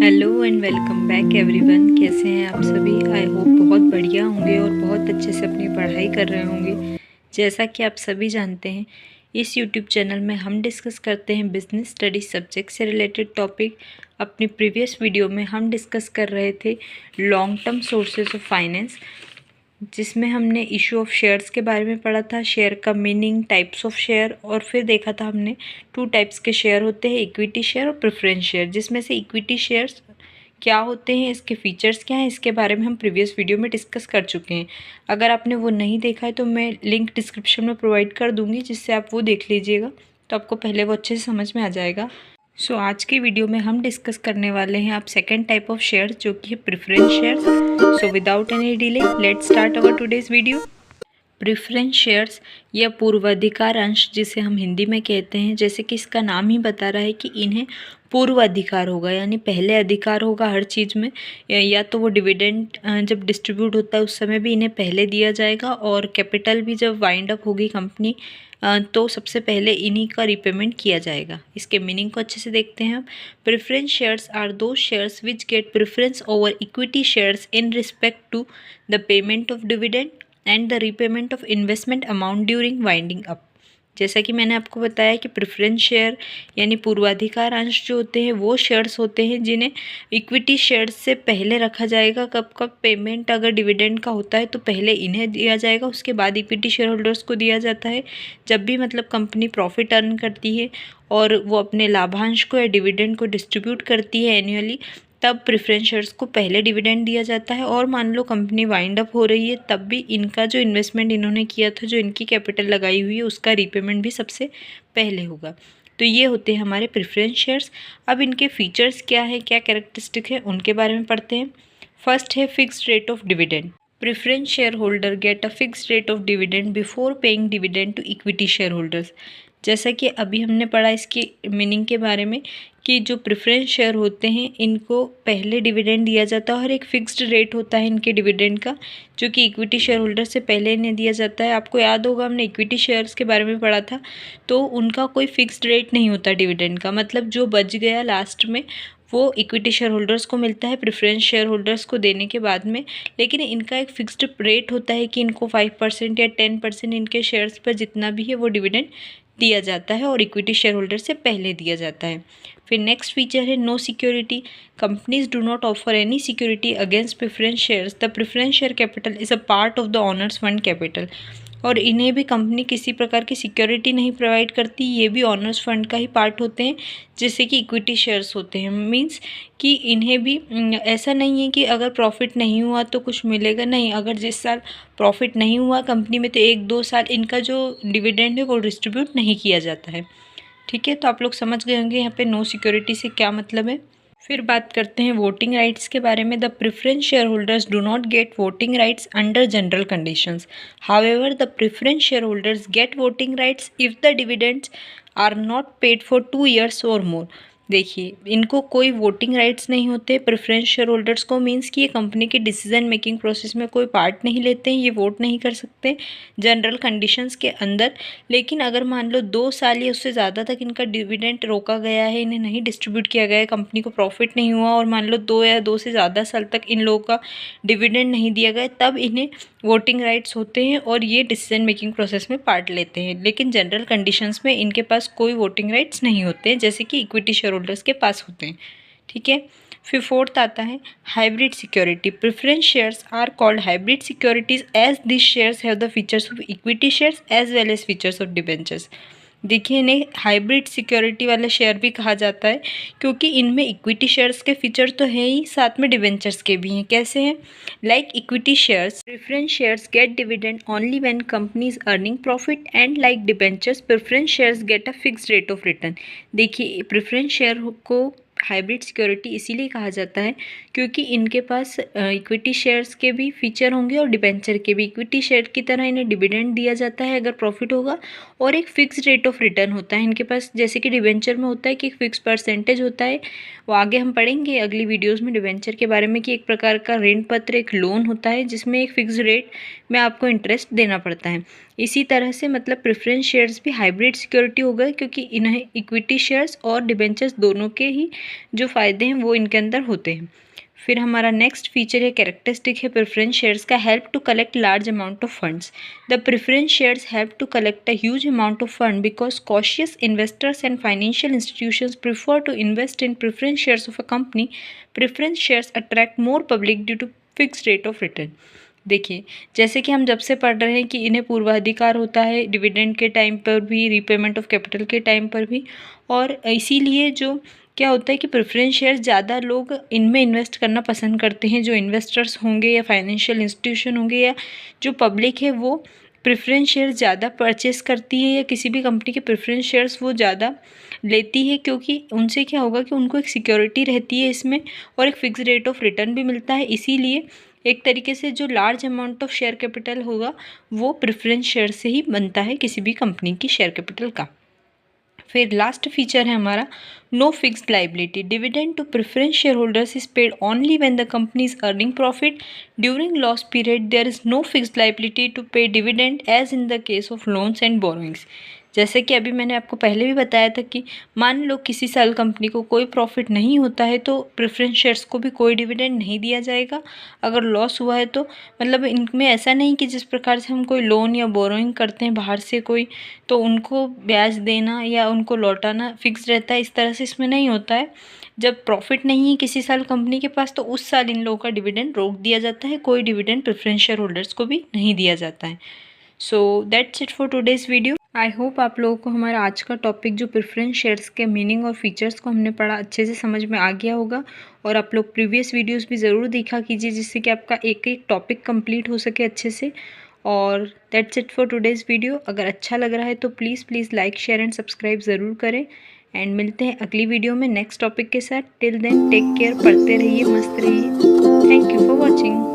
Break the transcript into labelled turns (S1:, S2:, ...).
S1: Hello and welcome back everyone. कैसे हैं आप सभी? आई होप बहुत बढ़िया होंगे और बहुत अच्छे से अपनी पढ़ाई कर रहे होंगे। जैसा कि आप सभी जानते हैं, इस यूट्यूब चैनल में हम डिस्कस करते हैं बिजनेस स्टडीज सब्जेक्ट से रिलेटेड टॉपिक। अपनी प्रीवियस वीडियो में हम डिस्कस कर रहे थे long term sources of finance, जिसमें हमने इशू ऑफ शेयर्स के बारे में पढ़ा था, शेयर का मीनिंग, टाइप्स ऑफ शेयर, और फिर देखा था हमने 2 टाइप्स के शेयर होते हैं, इक्विटी शेयर और प्रेफरेंस शेयर। जिसमें से इक्विटी शेयर्स क्या होते हैं, इसके फीचर्स क्या हैं, इसके बारे में हम प्रीवियस वीडियो में डिस्कस कर चुके हैं। अगर आपने वो नहीं देखा है तो मैं लिंक डिस्क्रिप्शन में प्रोवाइड कर दूँगी, जिससे आप वो देख लीजिएगा, तो आपको पहले वो अच्छे से समझ में आ जाएगा। आज की वीडियो में हम डिस्कस करने वाले हैं आप सेकेंड टाइप ऑफ शेयर, जो कि है preference shares. Without any delay let's start our today's video. Preference shares या पूर्वाधिकार अंश, जिसे हम हिंदी में कहते हैं, जैसे कि इसका नाम ही बता रहा है कि इन्हें पूर्व अधिकार होगा, यानी पहले अधिकार होगा हर चीज़ में। या तो वो डिविडेंड जब डिस्ट्रीब्यूट होता है उस समय भी इन्हें पहले दिया जाएगा, और कैपिटल भी जब वाइंड अप होगी कंपनी तो सबसे पहले इन्हीं का रिपेमेंट किया जाएगा। इसके मीनिंग को अच्छे से देखते हैं हम। Preference shares are those shares which get preference over equity shares in respect to the payment of dividend and the repayment of investment amount during winding up. जैसा कि मैंने आपको बताया कि प्रेफरेंस शेयर यानी पूर्वाधिकार अंश जो होते हैं वो शेयर्स होते हैं जिन्हें इक्विटी शेयर्स से पहले रखा जाएगा। कब कब? पेमेंट अगर डिविडेंड का होता है तो पहले इन्हें दिया जाएगा, उसके बाद इक्विटी शेयर होल्डर्स को दिया जाता है। जब भी मतलब कंपनी प्रॉफिट अर्न करती है और वो अपने लाभांश को या डिविडेंड को डिस्ट्रीब्यूट करती है एनुअली, तब प्रेफरेंस शेयर्स को पहले डिविडेंड दिया जाता है। और मान लो कंपनी वाइंड अप हो रही है, तब भी इनका जो इन्वेस्टमेंट इन्होंने किया था, जो इनकी कैपिटल लगाई हुई है, उसका रीपेमेंट भी सबसे पहले होगा। तो ये होते हैं हमारे प्रेफरेंस शेयर्स। अब इनके फीचर्स क्या है, क्या कैरेक्टरिस्टिक है, उनके बारे में पढ़ते हैं। फर्स्ट है fixed rate of dividend. Preference share holder get a fixed rate of dividend before paying dividend to equity share holders. जैसा कि अभी हमने पढ़ा इसकी मीनिंग के बारे में कि जो प्रेफरेंस शेयर होते हैं इनको पहले डिविडेंड दिया जाता है और एक फ़िक्स्ड रेट होता है इनके डिविडेंड का, जो कि इक्विटी शेयर होल्डर से पहले इन्हें दिया जाता है। आपको याद होगा हमने इक्विटी शेयर्स के बारे में पढ़ा था, तो उनका कोई फ़िक्स्ड रेट नहीं होता डिविडेंड का। मतलब जो बच गया लास्ट में वो इक्विटी शेयर होल्डर्स को मिलता है प्रेफरेंस शेयर होल्डर्स को देने के बाद में। लेकिन इनका एक फ़िक्स्ड रेट होता है कि इनको 5% या 10% इनके शेयर्स पर जितना भी है वो डिविडेंड दिया जाता है, और इक्विटी शेयर होल्डर से पहले दिया जाता है। फिर नेक्स्ट फीचर है no security. Companies do not offer any security against preference shares. The preference share capital is a part of the owners fund capital. और इन्हें भी कंपनी किसी प्रकार की सिक्योरिटी नहीं प्रोवाइड करती, ये भी ऑनर्स फंड का ही पार्ट होते हैं, जैसे कि इक्विटी शेयर्स होते हैं। मींस कि इन्हें भी ऐसा नहीं है कि अगर प्रॉफिट नहीं हुआ तो कुछ मिलेगा, नहीं। अगर जिस साल प्रॉफिट नहीं हुआ कंपनी में तो 1-2 साल इनका जो डिविडेंड है वो डिस्ट्रीब्यूट नहीं किया जाता है। ठीक है, तो आप लोग समझ गए होंगे यहाँ पे नो सिक्योरिटी से क्या मतलब है। फिर बात करते हैं वोटिंग राइट्स के बारे में। The preference share holders do not get voting rights under general conditions. However the preference share holders get voting rights if the dividends are not paid for 2 years और मोर। देखिए, इनको कोई वोटिंग राइट्स नहीं होते preference share holders को। Means कि ये company के डिसीजन मेकिंग प्रोसेस में कोई पार्ट नहीं लेते हैं, ये वोट नहीं कर सकते जनरल कंडीशंस के अंदर। लेकिन अगर मान लो 2 साल या उससे ज़्यादा तक इनका डिविडेंड रोका गया है, इन्हें नहीं डिस्ट्रीब्यूट किया गया है, कंपनी को प्रॉफिट नहीं हुआ, और मान लो 2 या 2 से ज़्यादा साल तक इन लोगों का डिविडेंड नहीं दिया गया, तब इन्हें वोटिंग राइट्स होते हैं और ये डिसीजन मेकिंग प्रोसेस में पार्ट लेते हैं। लेकिन जनरल कंडीशंस में इनके पास कोई वोटिंग राइट्स नहीं होते हैं, जैसे कि इक्विटी शेयर होल्डर्स के पास होते हैं। ठीक है, फिर फोर्थ आता है hybrid security. Preference shares are called hybrid securities as this shares have the features of equity shares as well as features of debentures. देखिए, इन्हें हाइब्रिड सिक्योरिटी वाले शेयर भी कहा जाता है, क्योंकि इनमें इक्विटी शेयर्स के फीचर तो है ही, साथ में डिबेंचर्स के भी हैं। कैसे हैं? Like equity shares, preference shares gate dividend only when company is earning profit, and like debentures preference shares gate a fixed rate of return. देखिए, प्रेफरेंस शेयर को हाइब्रिड सिक्योरिटी इसीलिए कहा जाता है क्योंकि इनके पास इक्विटी शेयर्स के भी फीचर होंगे और डिबेंचर के भी। इक्विटी शेयर की तरह इन्हें डिविडेंड दिया जाता है अगर प्रॉफिट होगा, और एक फिक्स रेट ऑफ रिटर्न होता है इनके पास, जैसे कि डिबेंचर में होता है कि एक फिक्स परसेंटेज होता है। वो आगे हम पढ़ेंगे अगली वीडियोज़ में डिबेंचर के बारे में, कि एक प्रकार का ऋण पत्र, एक लोन होता है जिसमें एक फिक्स रेट में आपको इंटरेस्ट देना पड़ता है। इसी तरह से मतलब प्रेफरेंस शेयर्स भी हाइब्रिड सिक्योरिटी हो गए, क्योंकि इन्हें इक्विटी शेयर्स और डिबेंचर्स दोनों के ही जो फ़ायदे हैं वो इनके अंदर होते हैं। फिर हमारा नेक्स्ट फीचर है कैरेक्टरिस्टिक है प्रेफरेंस शेयर्स का, help to collect large amount of funds. The preference shares help to collect a huge amount of fund because cautious investors and financial institutions prefer to invest in preference shares of a company. Preference shares attract more public due to fix rate of return. देखिए, जैसे कि हम जब से पढ़ रहे हैं कि इन्हें पूर्वाधिकार होता है डिविडेंड के टाइम पर भी, रीपेमेंट ऑफ कैपिटल के टाइम पर भी, और इसीलिए जो क्या होता है कि प्रेफरेंस शेयर ज़्यादा लोग इनमें इन्वेस्ट करना पसंद करते हैं। जो इन्वेस्टर्स होंगे या फाइनेंशियल इंस्टीट्यूशन होंगे या जो पब्लिक है वो प्रेफरेंस शेयर ज़्यादा परचेस करती है या किसी भी कंपनी के प्रेफरेंस शेयर्स वो ज़्यादा लेती है, क्योंकि उनसे क्या होगा कि उनको एक सिक्योरिटी रहती है इसमें और एक फिक्स रेट ऑफ रिटर्न भी मिलता है। इसीलिए एक तरीके से जो large amount of share capital होगा वो प्रेफरेंस शेयर से ही बनता है किसी भी कंपनी की शेयर कैपिटल का। फिर लास्ट फीचर है हमारा no fixed liability. Dividend to preference share holders is paid only when the company is earning profit. During loss period there is no fixed liability to pay dividend as in the case of loans and borrowings. जैसे कि अभी मैंने आपको पहले भी बताया था कि मान लो किसी साल कंपनी को कोई प्रॉफिट नहीं होता है तो प्रेफरेंस शेयर्स को भी कोई डिविडेंड नहीं दिया जाएगा। अगर लॉस हुआ है तो मतलब इनमें ऐसा नहीं कि जिस प्रकार से हम कोई लोन या बोरोइंग करते हैं बाहर से कोई, तो उनको ब्याज देना या उनको लौटाना फिक्स रहता है, इस तरह से इसमें नहीं होता है। जब प्रॉफिट नहीं है किसी साल कंपनी के पास तो उस साल इन लोगों का डिविडेंड रोक दिया जाता है, कोई डिविडेंड प्रेफरेंस शेयर होल्डर्स को भी नहीं दिया जाता है। So that's it for today's video. I hope आप लोगों को हमारा आज का टॉपिक जो प्रेफरेंस शेयर्स के मीनिंग और फीचर्स को हमने पढ़ा अच्छे से समझ में आ गया होगा, और आप लोग प्रीवियस वीडियोस भी ज़रूर देखा कीजिए जिससे कि आपका एक एक टॉपिक कंप्लीट हो सके अच्छे से। और that's it for today's video. अगर अच्छा लग रहा है तो please like share and subscribe ज़रूर करें, एंड मिलते हैं अगली वीडियो में नेक्स्ट टॉपिक के साथ। टिल देन टेक केयर, पढ़ते रहिए, मस्त रहिए। Thank you for watching.